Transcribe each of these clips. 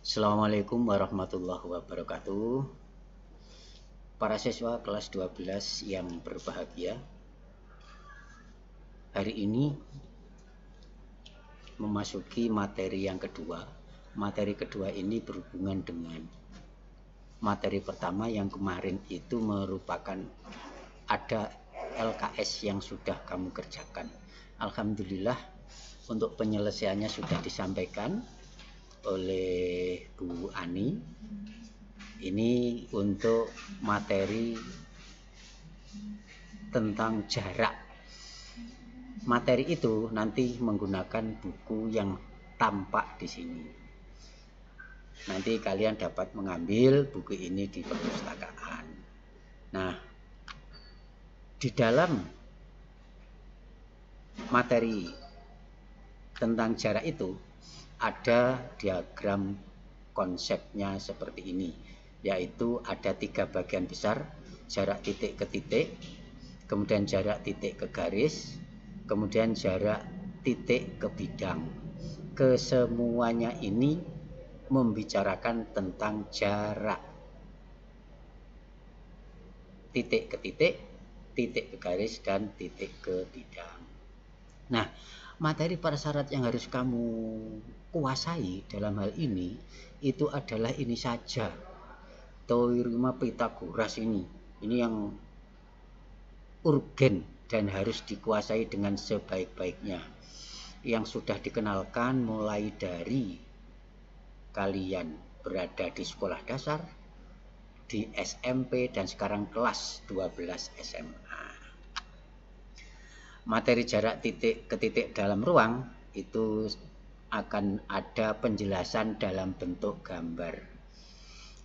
Assalamualaikum warahmatullahi wabarakatuh. Para siswa kelas 12 yang berbahagia, hari ini memasuki materi yang kedua. Materi kedua ini berhubungan dengan materi pertama yang kemarin itu merupakan ada LKS yang sudah kamu kerjakan. Alhamdulillah untuk penyelesaiannya sudah disampaikan oleh Bu Ani. Ini untuk materi tentang jarak. Materi itu nanti menggunakan buku yang tampak di sini. Nanti kalian dapat mengambil buku ini di perpustakaan. Nah, di dalam materi tentang jarak itu ada diagram konsepnya seperti ini, yaitu ada 3 bagian besar: jarak titik ke titik, kemudian jarak titik ke garis, kemudian jarak titik ke bidang. Kesemuanya ini membicarakan tentang jarak titik ke titik, titik ke garis, dan titik ke bidang. Nah, materi prasyarat yang harus kamu kuasai dalam hal ini itu adalah ini saja, teorema Pythagoras ini yang urgen dan harus dikuasai dengan sebaik-baiknya, yang sudah dikenalkan mulai dari kalian berada di sekolah dasar, di SMP, dan sekarang kelas 12 SMA. Materi jarak titik ke titik dalam ruang itu akan ada penjelasan dalam bentuk gambar.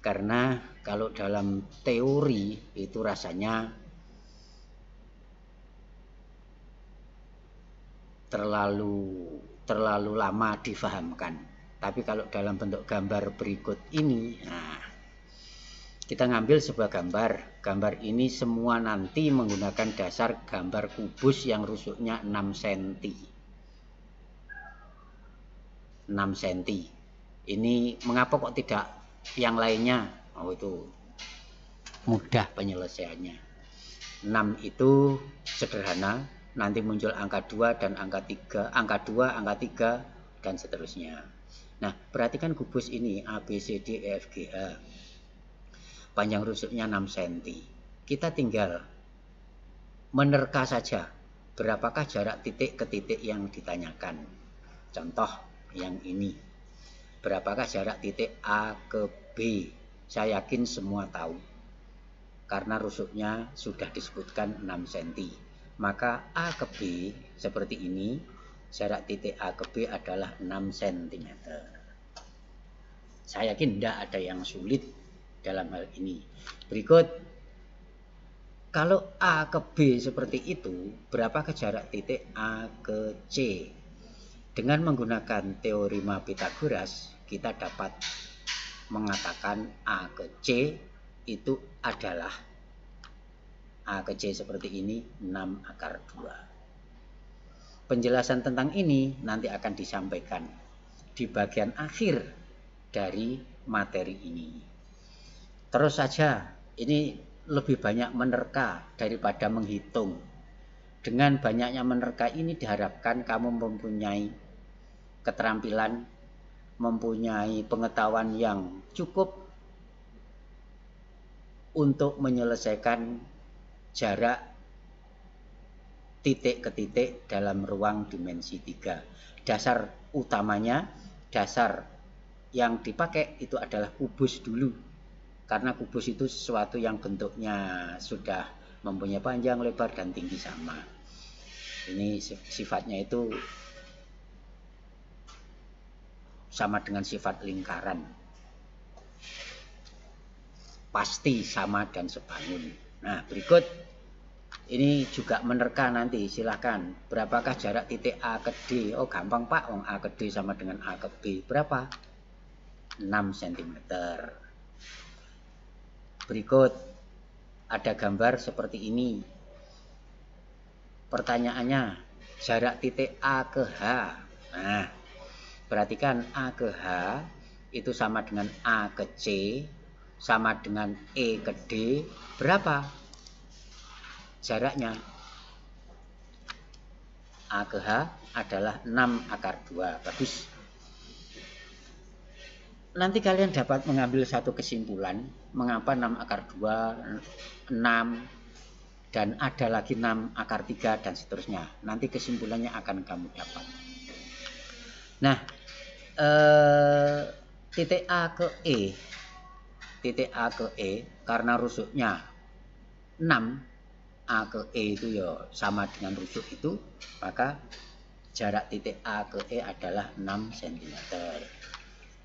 Karena kalau dalam teori itu rasanya terlalu lama difahamkan. Tapi kalau dalam bentuk gambar berikut ini, kita ngambil sebuah gambar. Gambar ini semua nanti menggunakan dasar gambar kubus yang rusuknya 6 cm. 6 cm. Ini mengapa kok tidak yang lainnya? Oh, itu mudah penyelesaiannya. 6 itu sederhana, nanti muncul angka 2 dan angka 3, angka 2, angka 3, dan seterusnya. Nah, perhatikan kubus ini A, B, C, D, E, F, G, H. Panjang rusuknya 6 cm. Kita tinggal menerka saja berapakah jarak titik ke titik yang ditanyakan. Contoh yang ini, berapakah jarak titik A ke B? Saya yakin semua tahu karena rusuknya sudah disebutkan 6 cm. Maka A ke B seperti ini, jarak titik A ke B adalah 6 cm. Saya yakin tidak ada yang sulit dalam hal ini. Berikut, kalau A ke B seperti itu, berapakah jarak titik A ke C? Dengan menggunakan teorema Pythagoras, kita dapat mengatakan A ke C itu adalah A ke C seperti ini, 6 akar 2. Penjelasan tentang ini nanti akan disampaikan di bagian akhir dari materi ini. Terus saja, ini lebih banyak menerka daripada menghitung. Dengan banyaknya menerka ini diharapkan kamu mempunyai keterampilan, mempunyai pengetahuan yang cukup untuk menyelesaikan jarak titik ke titik dalam ruang dimensi 3. Dasar utamanya, dasar yang dipakai itu adalah kubus dulu. Karena kubus itu sesuatu yang bentuknya sudah mempunyai panjang, lebar, dan tinggi sama. Ini sifatnya itu sama dengan sifat lingkaran. Pasti sama dan sebangun. Nah, berikut ini juga menerka nanti, silahkan. Berapakah jarak titik A ke D? Oh, gampang Pak, A ke D sama dengan A ke B. Berapa? 6 cm. Berikut ada gambar seperti ini. Pertanyaannya, jarak titik A ke H. Nah, perhatikan A ke H itu sama dengan A ke C, sama dengan E ke D. Berapa jaraknya? A ke H adalah 6 akar 2. Bagus. Nanti kalian dapat mengambil satu kesimpulan, mengapa 6 akar 2, 6, dan ada lagi 6 akar 3 dan seterusnya. Nanti kesimpulannya akan kamu dapat. Nah, titik A ke E, karena rusuknya 6, A ke E itu ya sama dengan rusuk itu, maka jarak titik A ke E adalah 6 cm.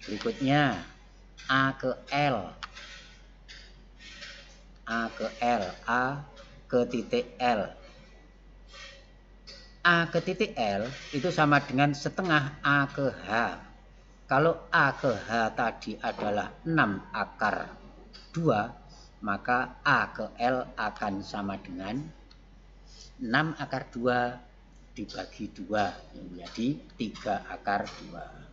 Berikutnya A ke L. A ke titik L. A ke titik L itu sama dengan setengah A ke H. Kalau A ke H tadi adalah 6 akar 2, maka A ke L akan sama dengan 6 akar 2 dibagi 2 menjadi 3 akar 2.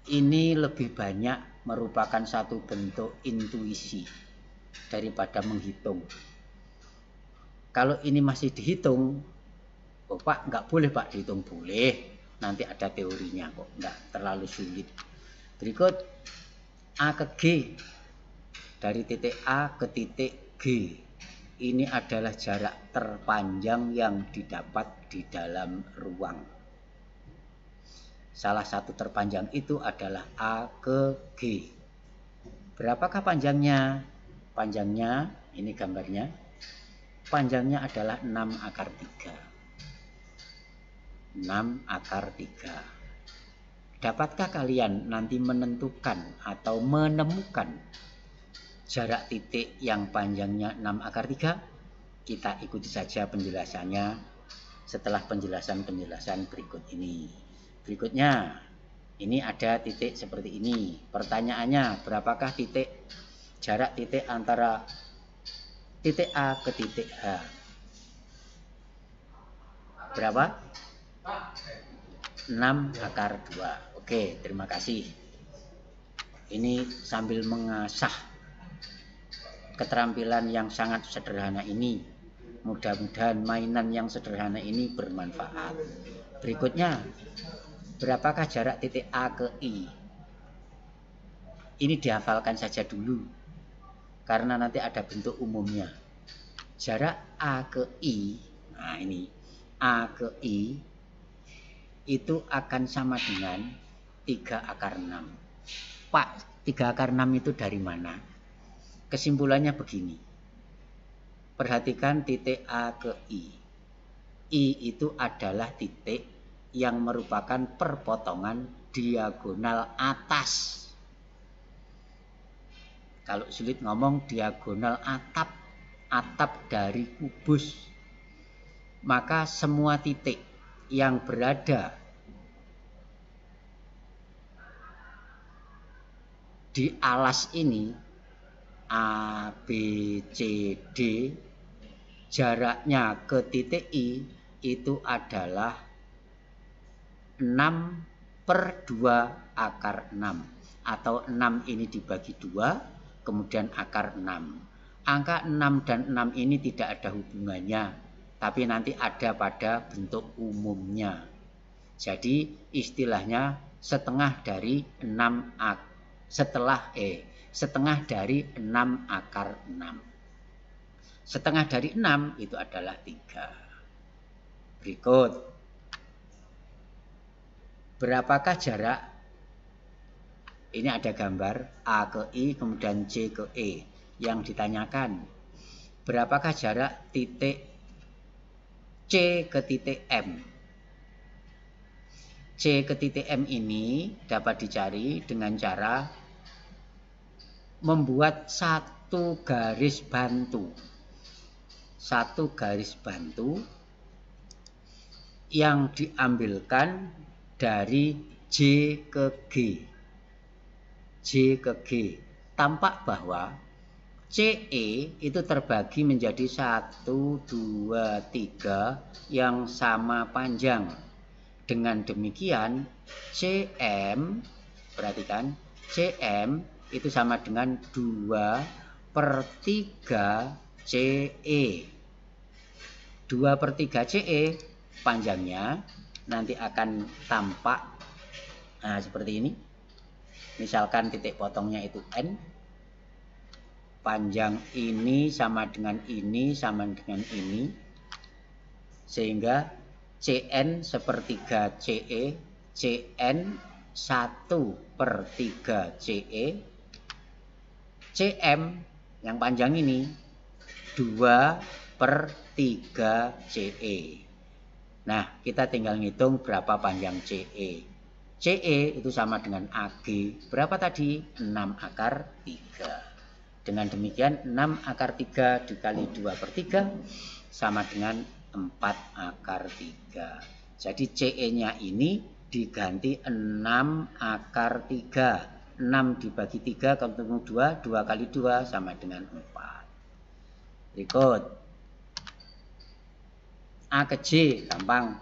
Ini lebih banyak merupakan satu bentuk intuisi daripada menghitung. Kalau ini masih dihitung, oh Pak, nggak boleh Pak dihitung. Boleh, nanti ada teorinya kok, nggak terlalu sulit. Berikut A ke G, dari titik A ke titik G. Ini adalah jarak terpanjang yang didapat di dalam ruang. Salah satu terpanjang itu adalah A ke G. Berapakah panjangnya? Panjangnya, ini gambarnya. Panjangnya adalah 6 akar 3. 6 akar 3. Dapatkah kalian nanti menentukan atau menemukan jarak titik yang panjangnya 6 akar 3? Kita ikuti saja penjelasannya setelah penjelasan-penjelasan berikut ini. Berikutnya, ini ada titik seperti ini. Pertanyaannya, berapakah jarak titik antara titik A ke titik H? Berapa? 6 akar 2. Oke, terima kasih. Ini sambil mengasah keterampilan yang sangat sederhana ini. Mudah-mudahan mainan yang sederhana ini bermanfaat. Berikutnya, berapakah jarak titik A ke I? Ini dihafalkan saja dulu, karena nanti ada bentuk umumnya. Jarak A ke I, nah ini, A ke I, itu akan sama dengan 3 akar 6. Pak, 3 akar 6 itu dari mana? Kesimpulannya begini. Perhatikan titik A ke I. I itu adalah titik yang merupakan perpotongan diagonal atas. Kalau sulit ngomong, diagonal atap dari kubus. Maka semua titik yang berada di alas ini, A, B, C, D, jaraknya ke titik I itu adalah 6/2 akar 6, atau 6 ini dibagi 2 kemudian akar 6. Angka 6 dan 6 ini tidak ada hubungannya, tapi nanti ada pada bentuk umumnya. Jadi istilahnya setengah dari 6 setengah dari 6 akar 6. Setengah dari 6 itu adalah 3. Berikut, berapakah jarak? Ini ada gambar A ke I kemudian C ke E. Yang ditanyakan, berapakah jarak titik C ke titik M? C ke titik M ini dapat dicari dengan cara membuat satu garis bantu. Satu garis bantu yang diambilkan dari J ke G. J ke G. Tampak bahwa CE itu terbagi menjadi 1, 2, 3 yang sama panjang. Dengan demikian, CM Perhatikan, CM itu sama dengan 2/3 CE. 2/3 CE panjangnya nanti akan tampak seperti ini. Misalkan titik potongnya itu N, panjang ini sama dengan ini sama dengan ini, sehingga CN sepertiga CE, CN 1/3 CE, CM yang panjang ini 2/3 CE. Nah, kita tinggal ngitung berapa panjang CE. CE itu sama dengan AG. Berapa tadi? 6/3. Dengan demikian 6/3 dikali 2/3 sama dengan 4/3. Jadi CE-nya ini diganti 6/3. 6 dibagi 3 ketemu 2, 2 kali 2 sama dengan 4. Berikut. A ke J, gampang.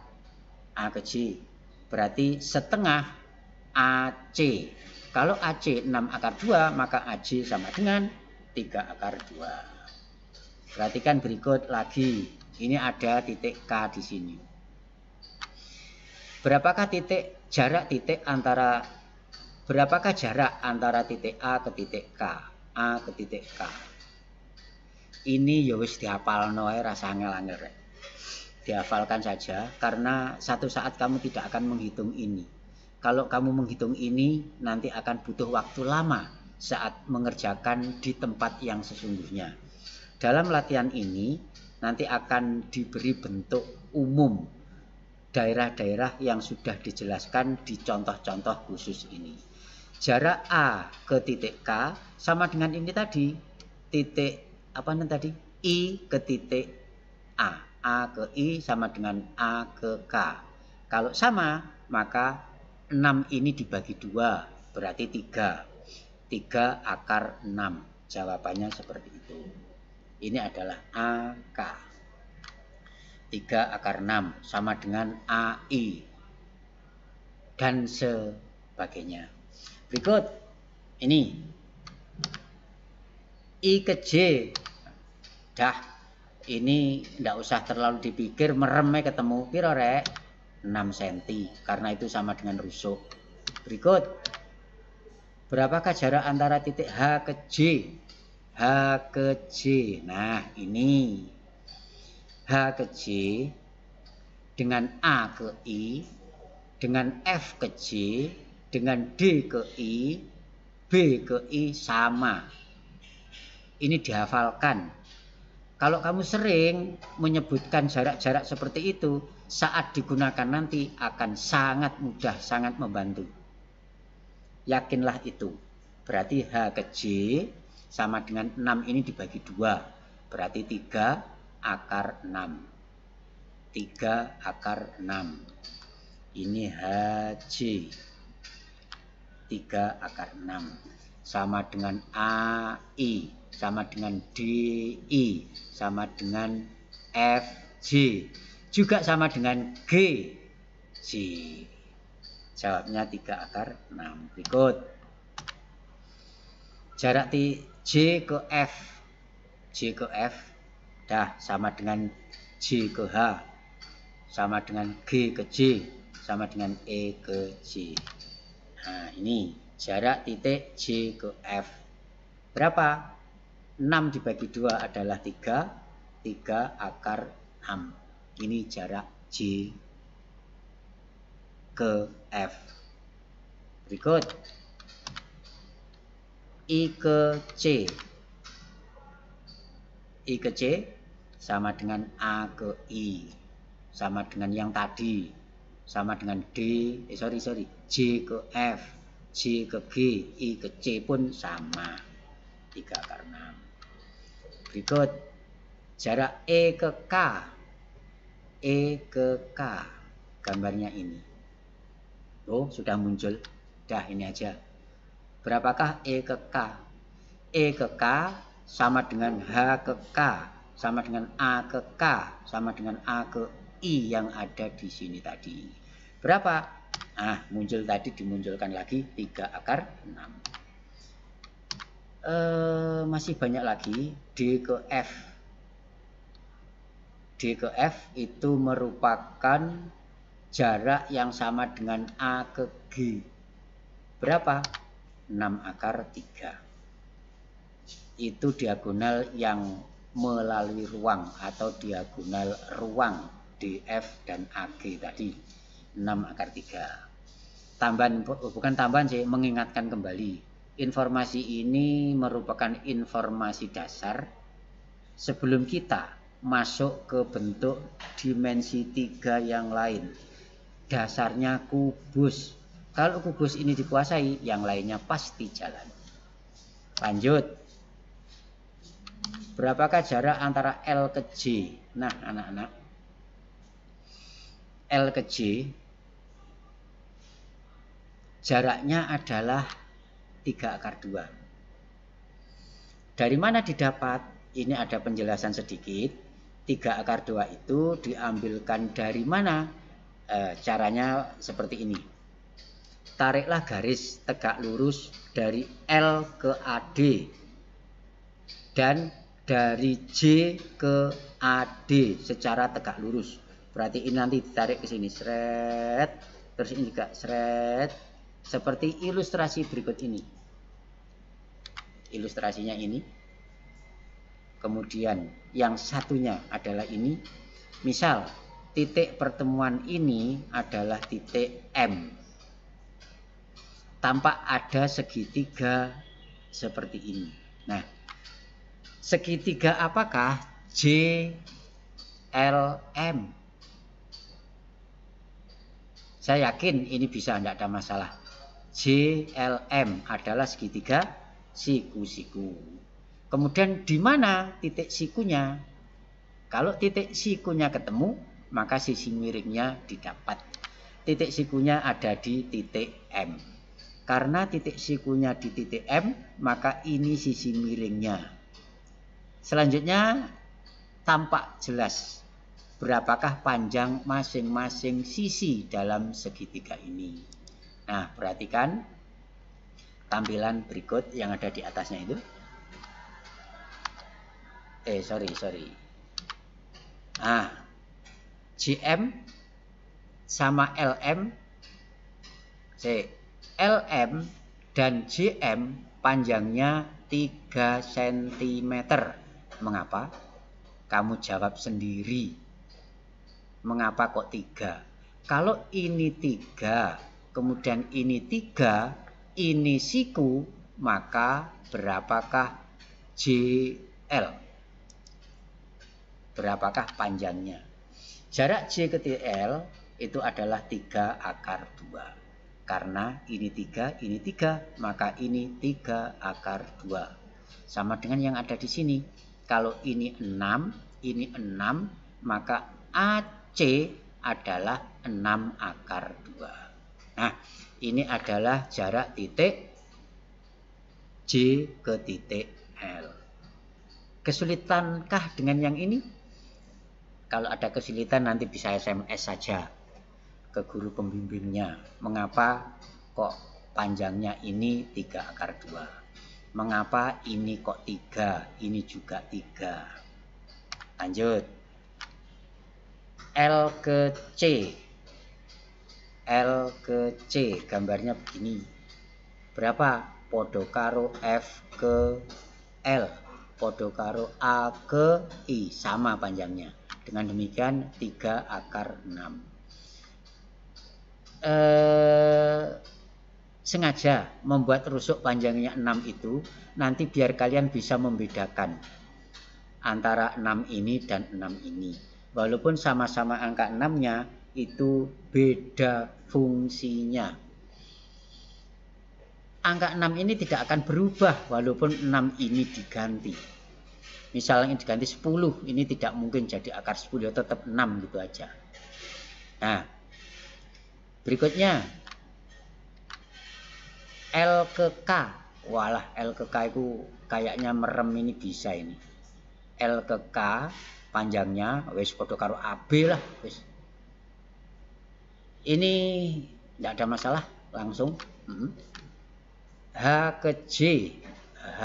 A ke J. Berarti setengah AC. Kalau AC 6/2, maka AJ sama dengan 3/2. Perhatikan berikut lagi. Ini ada titik K di sini. Berapakah jarak antara titik A ke titik K? A ke titik K. Ini ya wis dihafalno ae, rasa angel-angel rek. Dihafalkan saja, karena satu saat kamu tidak akan menghitung ini. Kalau kamu menghitung ini, nanti akan butuh waktu lama saat mengerjakan di tempat yang sesungguhnya. Dalam latihan ini, nanti akan diberi bentuk umum daerah-daerah yang sudah dijelaskan di contoh-contoh khusus ini. Jarak A ke titik K sama dengan ini tadi, titik I ke titik A. A ke I sama dengan A ke K. Kalau sama, maka 6 ini dibagi 2, berarti 3. 3/6. Jawabannya seperti itu. Ini adalah AK. 3/6 sama dengan AI. Dan sebagainya. Berikut. Ini. I ke J. Dah. Ini tidak usah terlalu dipikir, meremnya ketemu piro rek? 6 cm, karena itu sama dengan rusuk. Berikut. Berapakah jarak antara titik H ke J? H ke J. Nah, ini. H ke J dengan A ke I, dengan F ke J, dengan D ke I, B ke I sama. Ini dihafalkan. Kalau kamu sering menyebutkan jarak-jarak seperti itu, saat digunakan nanti akan sangat mudah, sangat membantu. Yakinlah itu. Berarti H ke J sama dengan 6 ini dibagi 2. Berarti 3/6. 3/6. Ini HJ. 3/6. Sama dengan AI. Sama dengan DI, sama dengan FJ, juga sama dengan GJ. Jawabnya 3/6. Berikut. Jarak J ke F. J ke F. Dah sama dengan J ke H. Sama dengan G ke J. Sama dengan E ke J. Nah, ini jarak titik J ke F. Berapa? 6 dibagi 2 adalah 3. 3/6. Ini jarak J ke F. Berikut. I ke C. I ke C sama dengan A ke I. Sama dengan yang tadi. Sama dengan J ke F. J ke G. I ke C pun sama. 3/6. Berikut. Jarak E ke K. E ke K. Gambarnya ini. Oh, sudah muncul. Dah, ini aja. Berapakah E ke K? E ke K sama dengan H ke K. Sama dengan A ke K. Sama dengan A ke I yang ada di sini tadi. Berapa? Nah, muncul tadi dimunculkan lagi 3 akar 6. Masih banyak lagi. D ke F. D ke F itu merupakan jarak yang sama dengan A ke G. Berapa? 6 akar 3. Itu diagonal yang melalui ruang atau diagonal ruang DF dan AG tadi. 6 akar 3. Tambahan, bukan tambahan sih, mengingatkan kembali. Informasi ini merupakan informasi dasar sebelum kita masuk ke bentuk dimensi 3 yang lain. Dasarnya kubus. Kalau kubus ini dikuasai, yang lainnya pasti jalan. Lanjut. Berapakah jarak antara L ke J? Nah, anak-anak, L ke J jaraknya adalah 3 akar 2. Dari mana didapat? Ini ada penjelasan sedikit. 3 akar 2 itu diambilkan dari mana? Caranya seperti ini. Tariklah garis tegak lurus dari L ke AD dan dari J ke AD secara tegak lurus. Berarti ini nanti ditarik ke sini, seret, terus ini juga seret, seperti ilustrasi berikut ini. Ilustrasinya ini. Kemudian yang satunya adalah ini. Misal titik pertemuan ini adalah titik M. Tampak ada segitiga seperti ini. Nah, segitiga apakah? JLM. Saya yakin ini bisa, tidak ada masalah. JLM adalah segitiga siku-siku. Kemudian di mana titik sikunya? Kalau titik sikunya ketemu, maka sisi miringnya didapat. Titik sikunya ada di titik M. Karena titik sikunya di titik M, maka ini sisi miringnya. Selanjutnya tampak jelas berapakah panjang masing-masing sisi dalam segitiga ini. Nah, perhatikan tampilan berikut yang ada di atasnya itu. Sorry. Nah, JM sama LM. LM dan JM panjangnya 3 cm. Mengapa? Kamu jawab sendiri. Mengapa kok 3? Kalau ini 3, kemudian ini 3, ini siku, maka berapakah JL? Berapakah panjangnya? Jarak J ke TL itu adalah 3 akar 2. Karena ini 3, ini 3, maka ini 3 akar 2. Sama dengan yang ada di sini. Kalau ini 6, maka AC adalah 6 akar 2. Nah, ini adalah jarak titik J ke titik L. Kesulitankah dengan yang ini? Kalau ada kesulitan nanti bisa SMS saja ke guru pembimbingnya. Mengapa kok panjangnya ini 3 akar 2? Mengapa ini kok 3? Ini juga 3. Lanjut. L ke C. L ke C gambarnya begini. Berapa? Podo karo F ke L. Podo karo A ke I. Sama panjangnya. Dengan demikian 3 akar 6. Sengaja membuat rusuk panjangnya 6 itu nanti biar kalian bisa membedakan antara 6 ini dan 6 ini. Walaupun sama-sama angka 6-nya itu beda fungsinya. Angka 6 ini tidak akan berubah walaupun 6 ini diganti. Misalnya diganti 10, ini tidak mungkin jadi akar 10, tetap 6 gitu aja. Nah, berikutnya L ke K. Walah, L ke K itu kayaknya merem, ini bisa ini. L ke K panjangnya wis padha karo AB lah wis. Ini Tidak ada masalah, langsung. H ke J. H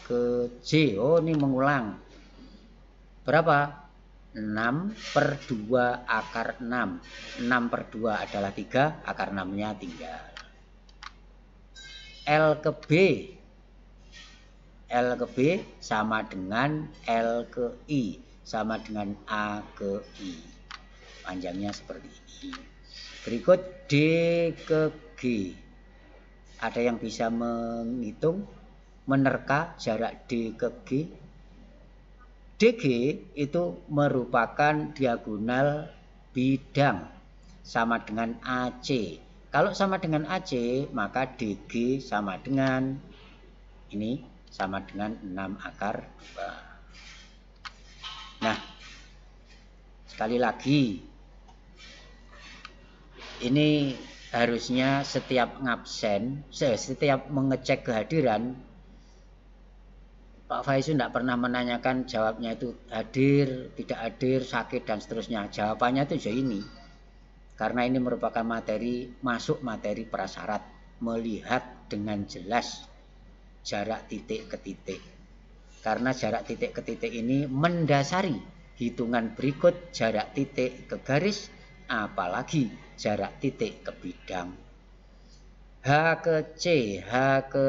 ke J. Oh, ini mengulang. Berapa? 6/2 akar 6. 6/2 adalah 3, akar 6-nya tinggal. L ke B. L ke B sama dengan L ke I. Sama dengan A ke I. Panjangnya seperti ini. Berikut D ke G. Ada yang bisa menghitung, menerka jarak D ke G? DG itu merupakan diagonal bidang sama dengan AC. Kalau sama dengan AC, maka DG sama dengan ini, sama dengan 6 akar 2. Nah, sekali lagi, ini harusnya setiap ngabsen, setiap mengecek kehadiran, Pak Faizu tidak pernah menanyakan jawabnya itu hadir, tidak hadir, sakit, dan seterusnya. Jawabannya itu ya ini. Karena ini merupakan materi, masuk materi prasyarat. Melihat dengan jelas jarak titik ke titik. Karena jarak titik ke titik ini mendasari hitungan berikut jarak titik ke garis, apalagi jarak titik ke bidang. H ke C, H ke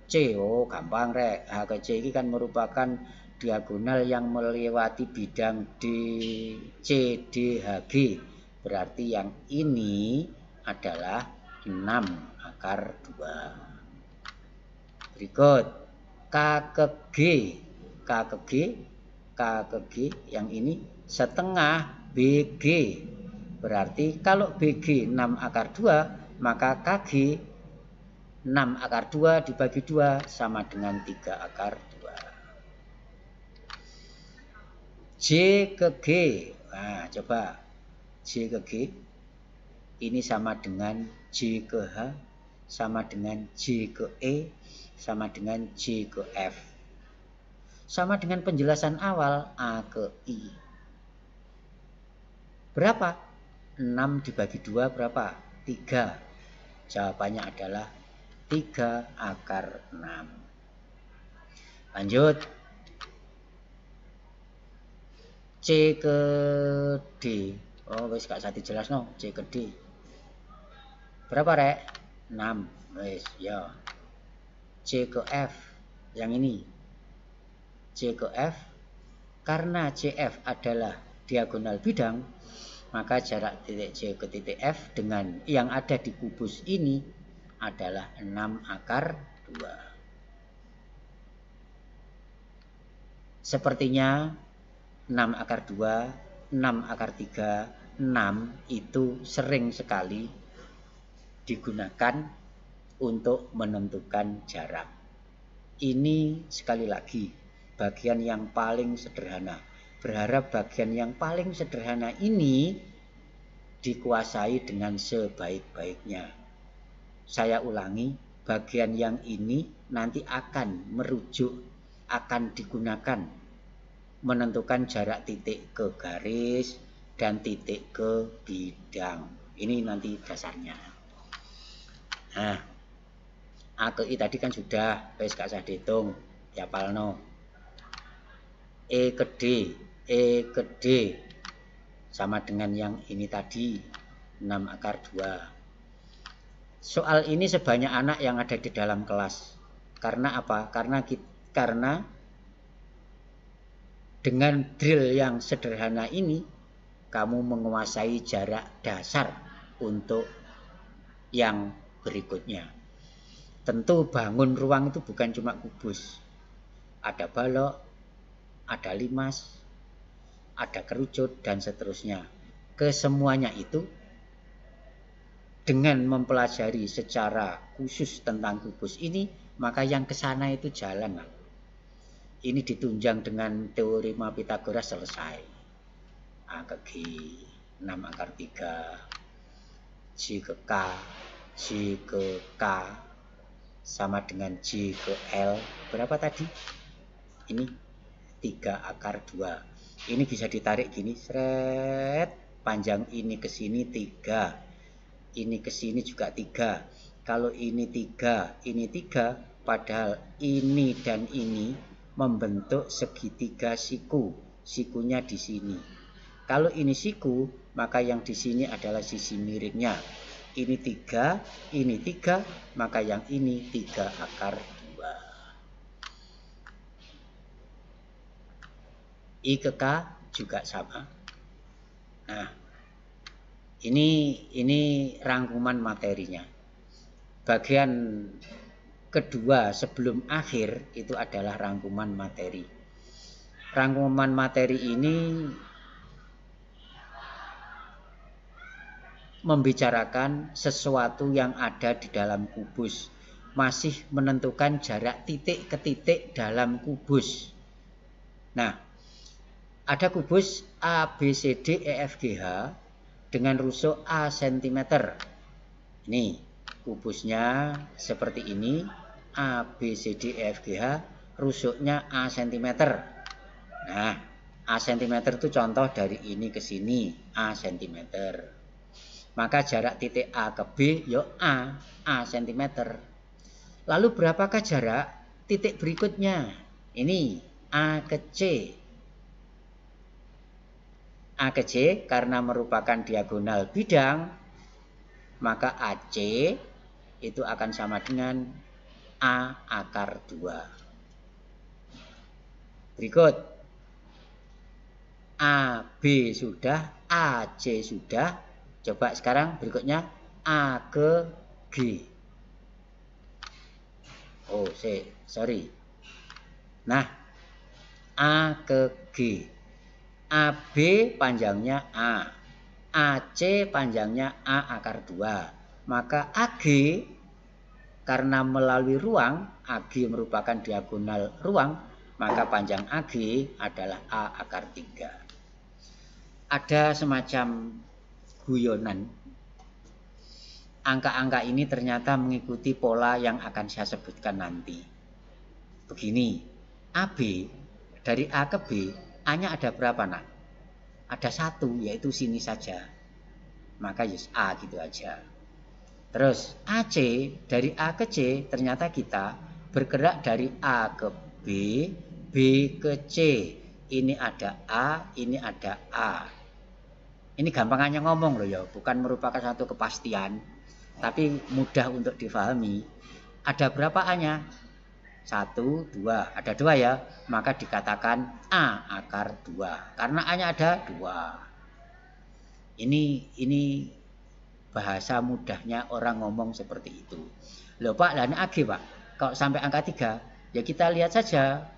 C, oh gampang rek. H ke C ini kan merupakan diagonal yang melewati bidang D, C, D, H, G. Berarti yang ini adalah 6 akar 2. Berikut K ke G, K ke G, K ke G, yang ini setengah BG. Berarti kalau BG 6 akar 2, maka KG 6 akar 2 dibagi 2 sama dengan 3 akar 2. J ke G. Nah, coba. J ke G. Ini sama dengan J ke H. Sama dengan J ke E. Sama dengan J ke F. Sama dengan penjelasan awal A ke I. Berapa? 6 dibagi 2 berapa? 3. Jawabannya adalah 3 akar 6. Lanjut. C ke D. Oh, wis gak usah dijelas no. C ke D. Berapa rek? 6. Wis, ya. C ke F. Yang ini. C ke F. Karena CF adalah diagonal bidang, maka jarak titik C ke titik F dengan yang ada di kubus ini adalah 6 akar 2. Sepertinya 6 akar 2, 6 akar 3, 6 itu sering sekali digunakan untuk menentukan jarak. Ini sekali lagi bagian yang paling sederhana. Berharap bagian yang paling sederhana ini dikuasai dengan sebaik-baiknya. Saya ulangi, bagian yang ini nanti akan merujuk, akan digunakan menentukan jarak titik ke garis dan titik ke bidang. Ini nanti dasarnya. Nah, A ke I tadi kan sudah, wis gak usah dihitung, diapalno. E ke D, E ke D sama dengan yang ini tadi, 6 akar 2. Soal ini sebanyak anak yang ada di dalam kelas. Karena apa? Karena dengan drill yang sederhana ini, kamu menguasai jarak dasar untuk yang berikutnya. Tentu bangun ruang itu bukan cuma kubus. Ada balok, ada limas, ada kerucut, dan seterusnya. Kesemuanya itu dengan mempelajari secara khusus tentang kubus ini, maka yang ke sana itu jalan. Ini ditunjang dengan teorema Pythagoras selesai. A ke G, 6 akar 3, J ke K, J ke K, sama dengan J ke L. Berapa tadi? Ini 3 akar 2. Ini bisa ditarik gini, seret, panjang ini ke sini 3. ini ke sini juga 3. Kalau ini 3, padahal ini dan ini membentuk segitiga siku. Sikunya di sini. Kalau ini siku, maka yang di sini adalah sisi miringnya. Ini 3, maka yang ini 3 akar 2. I ke K juga sama. Nah, ini rangkuman materinya. Bagian kedua sebelum akhir itu adalah rangkuman materi. Rangkuman materi ini membicarakan sesuatu yang ada di dalam kubus, masih menentukan jarak titik ke titik dalam kubus. Nah, ada kubus A, B, C, D, E, F, G, H dengan rusuk A cm. Ini kubusnya seperti ini, A, B, C, D, E, F, G, H, rusuknya A cm. Nah, A cm itu contoh dari ini ke sini, A cm. Maka jarak titik A ke B, yuk A cm. Lalu berapakah jarak titik berikutnya? Ini A ke C. A ke C karena merupakan diagonal bidang, maka AC itu akan sama dengan A akar 2. Berikut. AB sudah, AC sudah. Coba sekarang berikutnya A ke G. Oh, sorry. Nah, A ke G. AB panjangnya A. AC panjangnya A akar 2. Maka AG karena melalui ruang, AG merupakan diagonal ruang, maka panjang AG adalah A akar 3. Ada semacam guyonan. Angka-angka ini ternyata mengikuti pola yang akan saya sebutkan nanti. Begini, AB dari A ke B, A-nya ada berapa nak? Ada 1, yaitu sini saja. Maka yes, A gitu aja. Terus AC dari A ke C, ternyata kita bergerak dari A ke B, B ke C. Ini ada A, ini ada A. Ini gampangannya ngomong loh ya, bukan merupakan satu kepastian, tapi mudah untuk difahami. Ada berapa A-nya? 1, 2, ada 2 ya, maka dikatakan A akar 2 karena A-nya ada 2. Ini bahasa mudahnya orang ngomong seperti itu. Loh Pak, ini AG Pak, kalau sampai angka 3 ya kita lihat saja.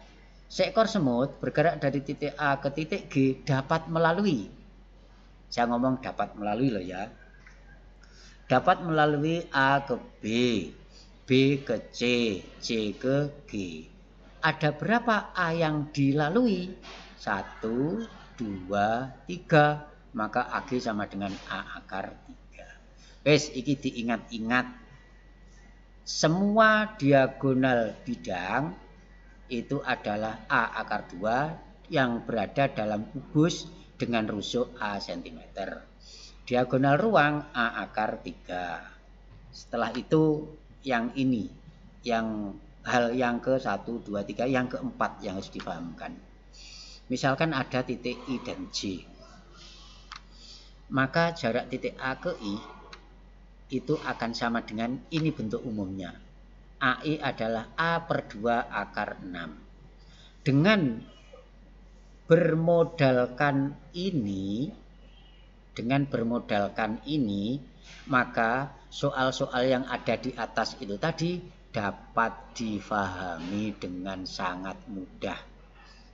Seekor semut bergerak dari titik A ke titik G dapat melalui, saya ngomong dapat melalui loh ya, dapat melalui A ke B, B ke C, C ke G. Ada berapa A yang dilalui? 1, 2, 3. Maka AG sama dengan A akar 3. Wes, iki diingat-ingat. Semua diagonal bidang itu adalah A akar 2 yang berada dalam kubus dengan rusuk A cm. Diagonal ruang A akar 3. Setelah itu yang ini, yang hal yang ke 1, 2, 3, yang keempat yang harus dipahamkan. Misalkan ada titik I dan J. Maka jarak titik A ke I itu akan sama dengan ini bentuk umumnya. AI adalah A per 2 akar 6. Dengan bermodalkan ini, maka soal-soal yang ada di atas itu tadi dapat difahami dengan sangat mudah.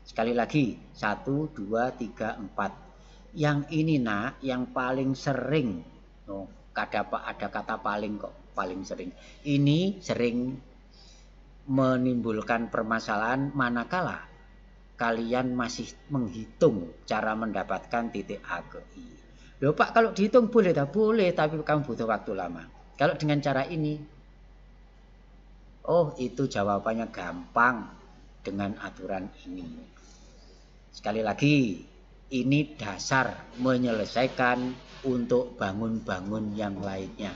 Sekali lagi, 1, 2, 3, 4. Yang ini nak, yang paling sering. Ada kata paling kok, paling sering. Ini sering menimbulkan permasalahan manakala kalian masih menghitung cara mendapatkan titik A ke I. Loh Pak, kalau dihitung boleh tak? Boleh, tapi kamu butuh waktu lama. Kalau dengan cara ini, oh itu jawabannya gampang dengan aturan ini. Sekali lagi, ini dasar menyelesaikan untuk bangun-bangun yang lainnya.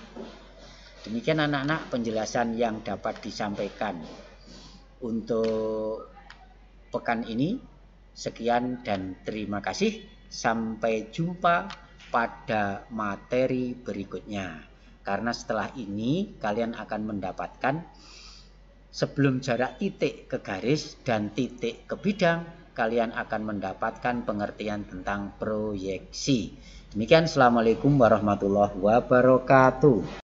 Demikian anak-anak penjelasan yang dapat disampaikan untuk pekan ini. Sekian dan terima kasih. Sampai jumpa pada materi berikutnya. Karena setelah ini kalian akan mendapatkan sebelum jarak titik ke garis dan titik ke bidang, kalian akan mendapatkan pengertian tentang proyeksi. Demikian, assalamualaikum warahmatullahi wabarakatuh.